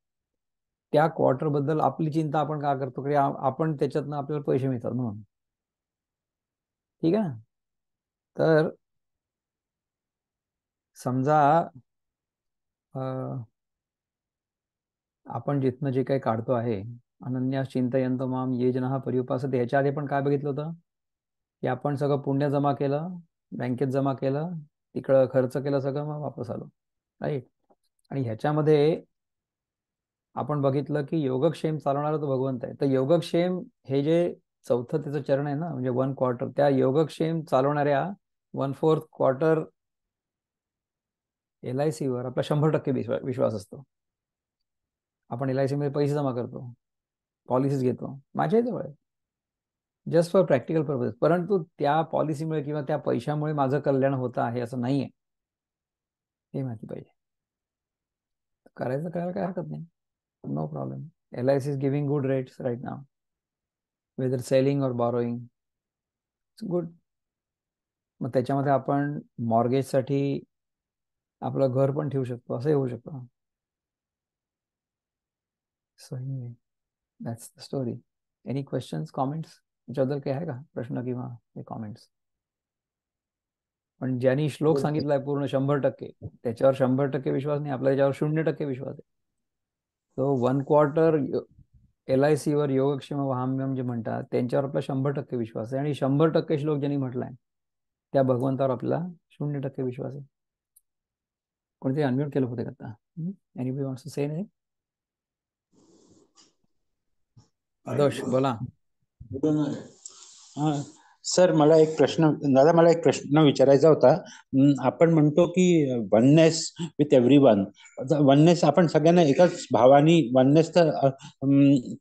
त्या क्वार्टर बद्दल आपली चिंता आपण का करतो, की आपण त्याच्यातनं आपल्याला पैसे मिळतात म्हणून. ठीक आहे. तर समजा आपण जिथनं जे काही काढतो आहे, अनन्या चिंतयंत माम ये जन पर्युपासते, ह्याच्या आधी आपण काय बघितलं होतं, की आपण सगळं पुण्य जमा केलं, बँकेत जमा केलं, तिकडं खर्च केलं सगळं, मग वापस आलो, राईट. आणि ह्याच्यामध्ये आपण बघितलं की योगक्षेम चालवणारा तो भगवंत आहे. तर योगक्षेम हे जे 4थं त्याचं चरण आहे ना, म्हणजे 1/4, त्या योगक्षेम चालवणाऱ्या 1/4 क्वार्टर LICवर आपला 100% विश्वास असतो. आपण LIC मध्ये पैसे जमा करतो, पॉलिसीज घेतो, माझ्याही जवळ आहे, जस्ट फॉर प्रॅक्टिकल पर्पज. परंतु त्या पॉलिसीमुळे किंवा त्या पैशामुळे माझं कल्याण होतं आहे असं नाही आहे, हे माहिती पाहिजे. करायचं करायला काय हरकत नाही, no problem. LIC is giving good rates right now, whether selling और बॉरोईंग, इट्स गुड. मग त्याच्यामध्ये आपण मॉर्गेजसाठी आपलं घर पण ठेवू शकतो, असंही होऊ शकतं. So that's the story. Any questions, comments? याच्याबद्दल काही आहे का प्रश्न किंवा कॉमेंट्स? पण ज्यांनी श्लोक सांगितलाय पूर्ण 100%, त्याच्यावर 100% विश्वास नाही, आपला त्याच्यावर 0% विश्वास आहे. तो 1/4 LICवर योगक्षेम वहाम्यम जे म्हणतात त्यांच्यावर आपला 100% विश्वास आहे, आणि 100% श्लोक ज्यांनी म्हटलाय त्या भगवंतावर आपला 0% विश्वास आहे. कोणते अनम्यूट केलं होते का आता? Anybody wants to say anything? दोष बोला. सर, मला एक प्रश्न विचारायचा होता. आपण म्हणतो की वननेस विथ एव्हरीवन, वननेस आपण सगळ्यांना एकाच भावानी वननेस तर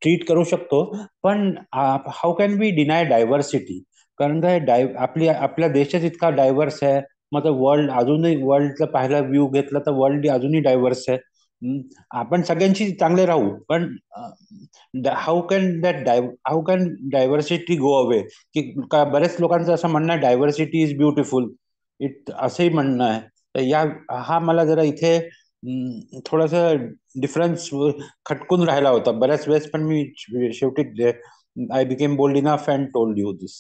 ट्रीट करू शकतो, पण how can we deny diversity? कारण काय, आपल्या देशात इतका डायव्हर्स आहे, मग वर्ल्ड अजूनही, वर्ल्डचा पाहायला व्ह्यू घेतला तर वर्ल्ड अजूनही डायव्हर्स आहे. आपण सगळ्यांशी चांगले राहू, पण how can diversity go away? की बऱ्याच लोकांचं असं म्हणणं आहे, डायव्हर्सिटी इज ब्युटिफुल, असंही म्हणणं आहे. तर हा मला जरा इथे थोडस डिफरन्स खटकून राहिला होता बऱ्याच वेळेस, पण मी शेवटी I became bold enough and told you this.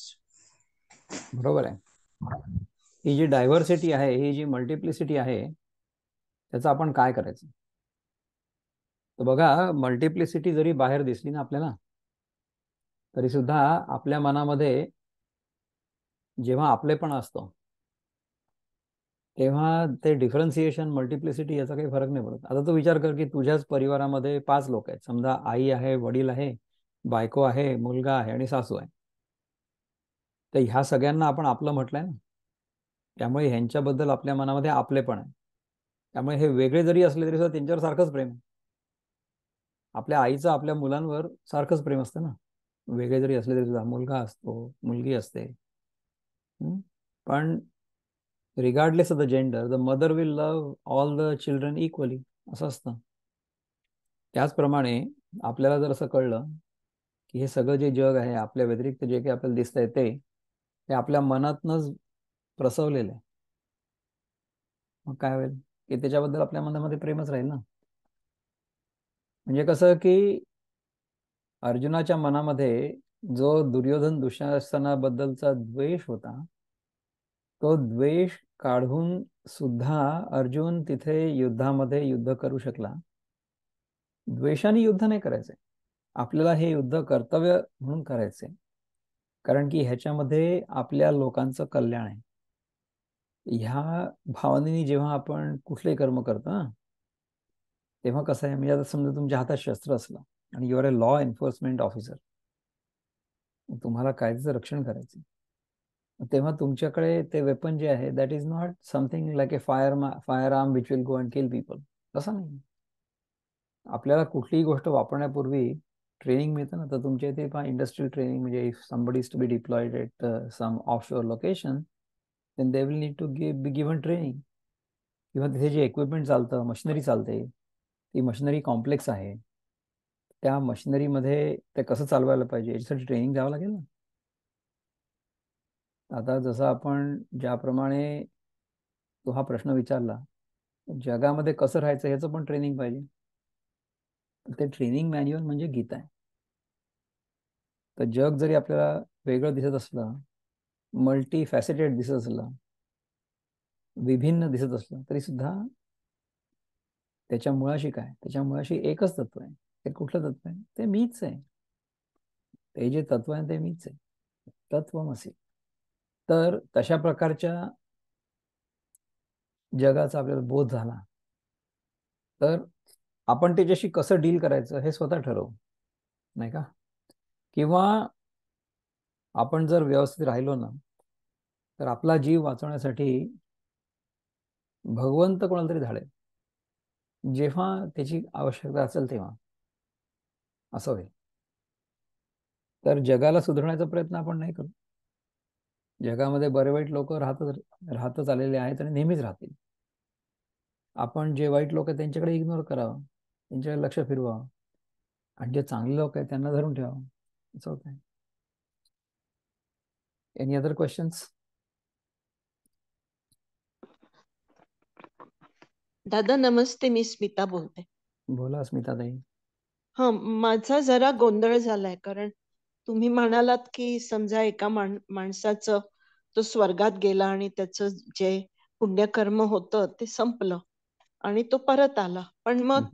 बरोबर आहे. ही जी डायव्हर्सिटी आहे, ही जी मल्टिप्लिसिटी आहे, त्याचं आपण काय करायचं? तर बघा, मल्टिप्लिसिटी जरी बाहेर दिसली ना आपल्याला, तरी सुद्धा आपल्या मनामध्ये जेव्हा आपलेपण असतो तेव्हा ते डिफरन्सिएशन, मल्टिप्लिसिटी याचा काही फरक नाही पडत. आता तू विचार कर की तुझ्याच परिवारामध्ये 5 लोक आहेत, समजा आई आहे, वडील आहे, बायको आहे, मुलगा आहे आणि सासू आहे. तर ह्या सगळ्यांना आपण आपलं म्हटलंय ना, त्यामुळे ह्यांच्याबद्दल आपल्या मनामध्ये आपलेपण आहे. त्यामुळे हे वेगळे जरी असले तरी सुद्धा त्यांच्यावर सारखंच प्रेम आहे. आपल्या आईचं आपल्या मुलांवर सारखंच प्रेम असतं ना, वेगळे जरी असले तरी सुद्धा. मुलगा असतो, मुलगी असते, पण regardless of the gender, the mother will love all the children equally, असं असतं. त्याचप्रमाणे आपल्याला जर असं कळलं की हे सगळं जे जग आहे आपल्या व्यतिरिक्त, जे काही आपल्याला दिसतंय ते आपल्या मनातनंच प्रसवलेलं आहे, मग काय होईल? की त्याच्याबद्दल आपल्या मनामध्ये प्रेमच राहील ना. म्हणजे कसं की अर्जुनाच्या मनामध्ये जो दुर्योधन दुःशासनाबद्दलचा द्वेष होता, तो द्वेष काढून सुद्धा अर्जुन तिथे युद्धामध्ये युद्ध करू शकला. द्वेषाने युद्ध नाही करायचंय, आपल्याला हे युद्ध कर्तव्य म्हणून करायचंय, कारण की ह्याच्यामध्ये आपल्या लोकांचं कल्याण आहे. ह्या भावनेने जेव्हा आपण कुठलेही कर्म करतो ना, तेव्हा कसं आहे, म्हणजे आता समजा तुमच्या हातात शस्त्र असलं आणि you are a law enforcement officer, तुम्हाला कायद्याचं रक्षण करायचं, तेव्हा तुमच्याकडे ते वेपन जे आहे that is not something like A fire arm which will go and kill people. तसं नाही. आपल्याला कुठलीही गोष्ट वापरण्यापूर्वी ट्रेनिंग मिळतं ना. तर तुमच्या इथे पहा इंडस्ट्रियल ट्रेनिंग, म्हणजे if somebody is to be deployed at some offshore location, then they will need to be given training. किंवा तिथे जे इक्विपमेंट चालतं, मशिनरी चालते, ती मशिनरी कॉम्प्लेक्स आहे, त्या मशिनरीमध्ये ते कसं चालवायला पाहिजे याच्यासाठी ट्रेनिंग द्यावं लागेल ना. आता जसं आपण ज्याप्रमाणे तो हा प्रश्न विचारला, जगामध्ये कसं राहायचं ह्याचं पण ट्रेनिंग पाहिजे. ते ट्रेनिंग मॅन्युअल म्हणजे गीता आहे. तर जग जरी आपल्याला वेगळं दिसत असलं, मल्टी फॅसेटेड दिसत असलं, विभिन्न दिसत असलं, तरी सुद्धा त्याच्या मुळाशी काय, त्याच्या मुळाशी एकच तत्व आहे. ते कुठलं तत्व आहे? ते मीच आहे. ते जे तत्व आहे ते मीच आहे, तत्वमसी. तर तशा प्रकारच्या जगाचा आपल्याला बोध झाला तर आपण त्याच्याशी कसं डील करायचं हे स्वतः ठरवू, नाही का. किंवा आपण जर व्यवस्थित राहिलो ना, तर आपला जीव वाचवण्यासाठी भगवंत कोणाला तरी धाडेल, जेव्हा त्याची आवश्यकता असेल तेव्हा. असं होईल. तर जगाला सुधारण्याचा प्रयत्न आपण नाही करू. जगामध्ये बरे वाईट लोक राहतच आलेले आहेत आणि नेहमीच राहतील. आपण जे वाईट लोक आहेत त्यांच्याकडे इग्नोर करावं, त्यांच्याकडे लक्ष फिरवावं, आणि जे चांगले लोक आहेत त्यांना धरून ठेवावं. असं होत आहे. Any other questions? दादा नमस्ते, मी स्मिता बोलते. बोला स्मिताताई. हा, माझा जरा गोंधळ झालाय, कारण तुम्ही म्हणालात की समजा एका माणसाचं तो स्वर्गात गेला आणि त्याचं जे पुण्यकर्म होतं ते संपलं आणि तो परत आला, पण मग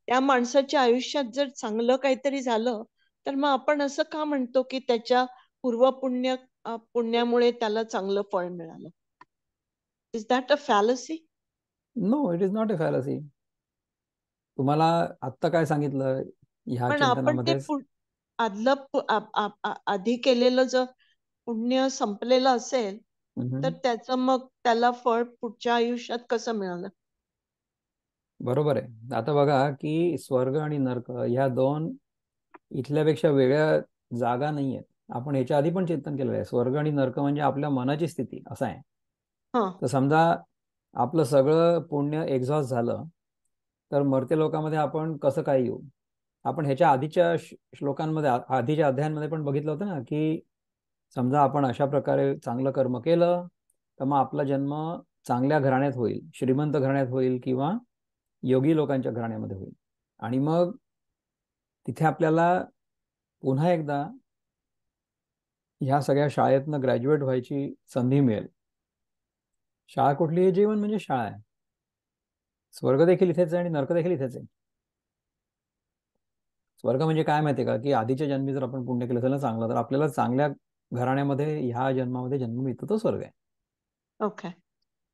त्या माणसाच्या आयुष्यात जर चांगलं काहीतरी झालं तर मग आपण असं का म्हणतो की त्याच्या पुण्यामुळे त्याला चांगलं फळ मिळालं? Is that a fallacy? No, it is not a fallacy. तुम्हाला आत्ता काय सांगितलं ह्या पण आपण ते चिंतनामध्ये? आधी केलेलं जर पुण्य संपलेलं असेल तर त्याचं मग त्याला फळ पुढच्या आयुष्यात कसं मिळालं? बरोबर आहे. आता बघा की स्वर्ग आणि नरक ह्या दोन इथल्यापेक्षा वेगळ्या जागा नाही आहेत. आपण ह्याच्या आधी पण चिंतन केलेलं आहे. स्वर्ग आणि नरक म्हणजे आपल्या मनाची स्थिती, असं आहे. तर समजा आपलं सगळं पुण्य एक्झॉस्ट झालं तर मर्त्य लोकांमध्ये आपण कसं काय येऊ? आपण ह्याच्या आधीच्या श्लोकांमध्ये, आधीच्या अध्यायांमध्ये पण बघितलं होतं ना, की समजा आपण अशा प्रकारे चांगलं कर्म केलं तर मग आपला जन्म चांगल्या घराण्यात होईल, श्रीमंत घराण्यात होईल किंवा योगी लोकांच्या घराण्यामध्ये होईल, आणि मग तिथे आपल्याला पुन्हा एकदा ह्या सगळ्या शाळेतनं ग्रॅज्युएट व्हायची संधी मिळेल. शाळा कुठली आहे? जीवन म्हणजे शाळा आहे. स्वर्ग देखील इथेच आहे आणि नरक देखील इथेच आहे. स्वर्ग म्हणजे काय माहितीये का, की आधीच्या जन्मी जर आपण पुण्य केलं असेल ना चांगलं, तर आपल्याला चांगल्या घराण्यामध्ये ह्या जन्मामध्ये जन्म मिळतो, तो स्वर्ग आहे. ओके,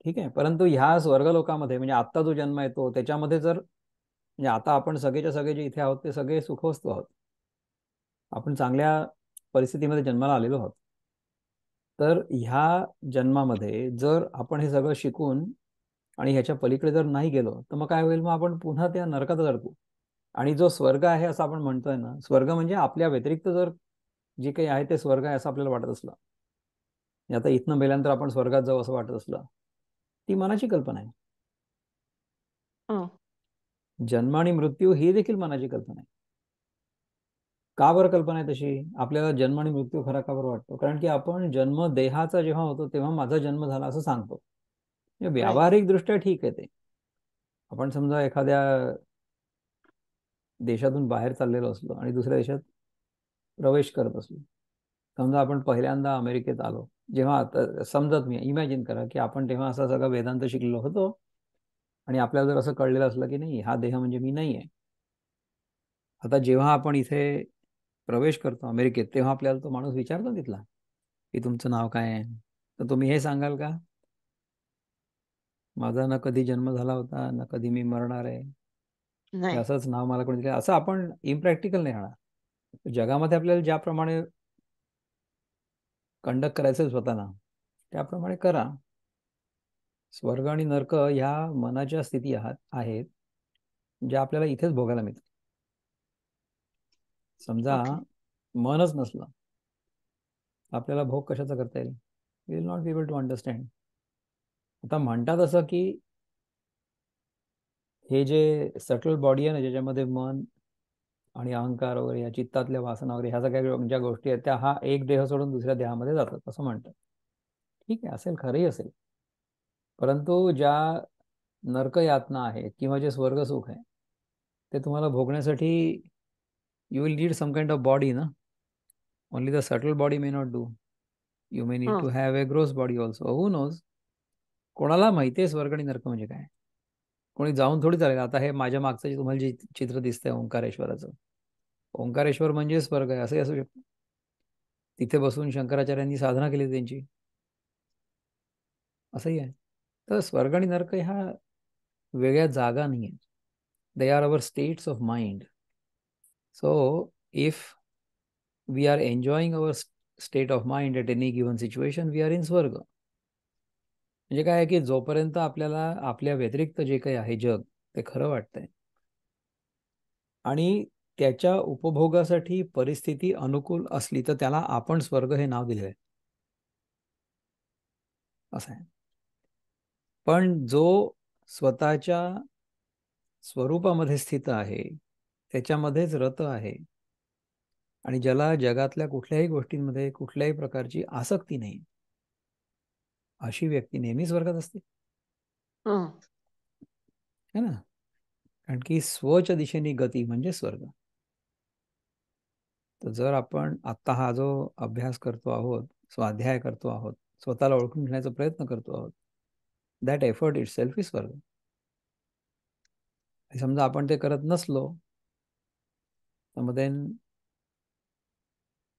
ठीक आहे. परंतु ह्या स्वर्ग लोकामध्ये म्हणजे आत्ता जो जन्म येतो त्याच्यामध्ये जर, म्हणजे आता आपण सगळेच्या सगळे जे इथे आहोत ते सगळे सुखवस्तू आहोत, आपण चांगल्या परिस्थितीमध्ये जन्माला आलेलो आहोत. तर ह्या जन्मामध्ये जर आपण हे सगळं शिकून आणि ह्याच्या पलीकडे जर नाही गेलो तर मग काय होईल? मग आपण पुन्हा त्या नरकात अडकू. आणि जो स्वर्ग आहे असं आपण म्हणतोय ना, स्वर्ग म्हणजे आपल्या व्यतिरिक्त जर जे काही आहे ते स्वर्ग आहे असं आपल्याला वाटत असलं, आता इथनं मेल्यानंतर आपण स्वर्गात जाऊ असं वाटत असलं, ती मनाची कल्पना आहे. जन्म आणि मृत्यू ही देखील मनाची कल्पना आहे. का बरं कल्पना आहे तशी? आपल्याला जन्म आणि मृत्यू खरा का बरं वाटतो? कारण की आपण जन्म देहाचा जेव्हा होतो तेव्हा माझा जन्म झाला असं सांगतो. व्यावहारिक दृष्ट्या ठीक आहे ते, आपण समजा एखाद्या देशातून बाहेर चाललेलो असलो आणि दुसऱ्या देशात प्रवेश करत असलो. समजा आपण पहिल्यांदा अमेरिकेत आलो, जेव्हा आता समजा तुम्ही इमॅजिन करा की आपण तेव्हा असा सगळा वेदांत शिकलेलो होतो आणि आपल्याला जर असं कळलेलं असलं की नाही, हा देह म्हणजे मी नाही आहे. आता जेव्हा आपण इथे प्रवेश करतो अमेरिकेत, तेव्हा आपल्याला तो माणूस विचारतो तिथला की तुमचं नाव काय आहे, तर तुम्ही हे सांगाल का, माझा ना कधी जन्म झाला होता ना कधी मी मरणार आहे, हे नाही. असंच नाव मला कोणी दिलं, असं आपण इम्प्रॅक्टिकल नाही राहणार. जगामध्ये आपल्याला ज्याप्रमाणे कंडक्ट करायचं स्वतःला त्याप्रमाणे करा. स्वर्ग आणि नर्क ह्या मनाच्या स्थिती आहेत ज्या आपल्याला इथेच भोगायला मिळतात. समजा ओके. मनच नसलं, आपल्याला भोग कशाचा करता येईल? We will not be able to understand. आता म्हणतात असं की हे जे सटल बॉडी आहे ना, ज्याच्यामध्ये मन आणि अहंकार वगैरे या चित्तातल्या वासना वगैरे ह्या सगळ्या ज्या गोष्टी आहेत, त्या हा एक देह सोडून दुसऱ्या देहामध्ये जातात असं म्हणतात. ठीक आहे, असेल, खरंही असेल. परंतु ज्या नरक यातना आहेत किंवा जे स्वर्ग सुख आहे ते तुम्हाला भोगण्यासाठी you will need some kind of body ना. Only the subtle body may not do. You may need to have a gross body also. Who knows. कोणाला माहिती आहे स्वर्ग आणि नरक म्हणजे काय? कोणी जाऊन थोडी चालेल. आता हे माझ्या मागचं जे तुम्हाला जे चित्र दिसतंय ओंकारेश्वराचं, ओंकारेश्वर म्हणजे स्वर्ग आहे असंही असू शकतं. तिथे बसून शंकराचार्यांनी साधना केली त्यांची, असंही आहे. तर स्वर्ग आणि नरक ह्या वेगळ्या जागा नाही आहेत. They are our states of mind. So if we are enjoying our state of mind at any given situation, we are in swarg. म्हणजे काय आहे की जोपर्यंत आपल्याला आपल्या व्यतिरिक्त जे काही आहे जग ते खरं वाटतंय आणि त्याच्या उपभोगासाठी परिस्थिती अनुकूल असली तर त्याला आपण स्वर्ग हे नाव दिले आहे, असं आहे. पण जो स्वतःच्या स्वरूपामध्ये स्थित आहे, त्याच्यामध्येच रत आहे आणि ज्याला जगातल्या कुठल्याही गोष्टींमध्ये कुठल्याही प्रकारची आसक्ती नाही, अशी व्यक्ती नेहमी स्वर्गात असते, है ना. कारण की स्वच्या दिशेने गती म्हणजे स्वर्ग. तर जर आपण आत्ता हा जो अभ्यास करतो आहोत, स्वाध्याय करतो आहोत, स्वतःला ओळखून घेण्याचा प्रयत्न करतो आहोत, that effort itself is swarg. समजा आपण ते करत नसलो तर मग then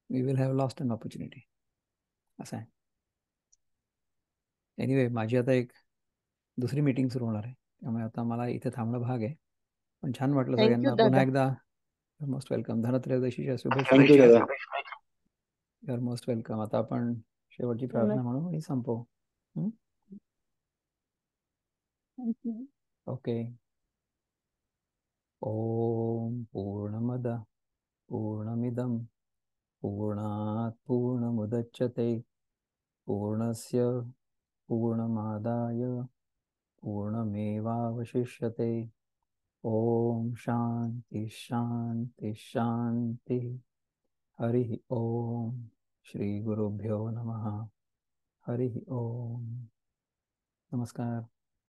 we will have lost an opportunity, असं आहे. एनिवे, माझी आता एक दुसरी मीटिंग सुरू होणार आहे, त्यामुळे आता मला इथे थांबणं भाग आहे. पण छान वाटलं थँक्यू सगळ्यांना. पुन्हा दादा. एकदा मोस्ट वेलकम. धनत्रयोदशीच्या शुभेच्छा. थँक्यू दादा. You are most welcome. आता आपण शेवटची प्रार्थना म्हणू आणि संपवू. ओके. ओम पूर्णमद पूर्णमिदम पूर्णात् पूर्णमुदच्यते पूर्णस्य पूर्णमादाय पूर्णमेवावशिष्यते. ओम शांति शांति शांति. हरि ओम. श्री गुरुभ्यो नमः. हरि ओम. नमस्कार.